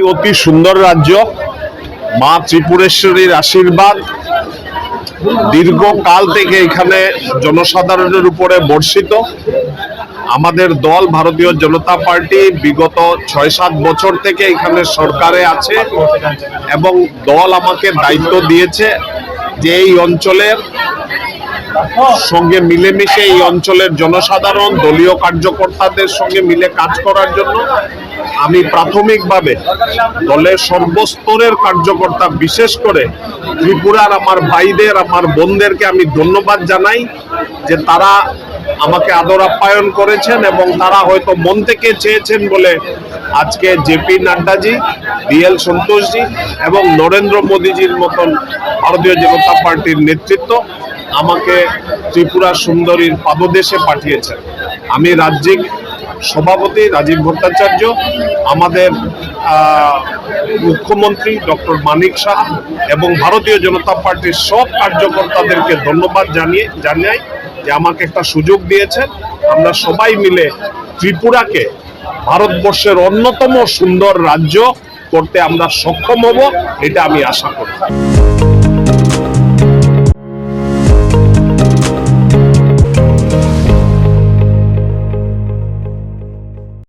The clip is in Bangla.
অতি সুন্দর রাজ্য, মা ত্রিপুরেশ্বরীর আশীর্বাদ দীর্ঘকাল থেকে এখানে জনসাধারণের উপরে বর্ষিত। আমাদের দল ভারতীয় জনতা পার্টি বিগত ৬-৭ বছর থেকে এখানে সরকারে আছে এবং দল আমাকে দায়িত্ব দিয়েছে যে এই অঞ্চলের সঙ্গে মিলেমিশে এই অঞ্চলের জনসাধারণ দলীয় কার্যকর্তাদের সঙ্গে মিলে কাজ করার জন্য। আমি প্রাথমিকভাবে দলের সর্বস্তরের কার্যকর্তা, বিশেষ করে ত্রিপুরার আমার ভাইদের, আমার বোনদেরকে আমি ধন্যবাদ জানাই যে তারা আমাকে আদর আপ্যায়ন করেছেন এবং তারা হয়তো মন থেকে চেয়েছেন বলে আজকে জেপি নাড্ডাজি, বিএল সন্তোষজি এবং নরেন্দ্র মোদীজির মতন ভারতীয় জনতা পার্টির নেতৃত্ব আমাকে ত্রিপুরা সুন্দরীর পাদদেশে পাঠিয়েছেন। আমি রাজ্যিক সভাপতি রাজীব ভট্টাচার্য, আমাদের মুখ্যমন্ত্রী ডক্টর মানিক শাহ এবং ভারতীয় জনতা পার্টির সব কার্যকর্তাদেরকে ধন্যবাদ জানাই যে আমাকে একটা সুযোগ দিয়েছেন। আমরা সবাই মিলে ত্রিপুরাকে ভারতবর্ষের অন্যতম সুন্দর রাজ্য করতে আমরা সক্ষম হব, এটা আমি আশা করি।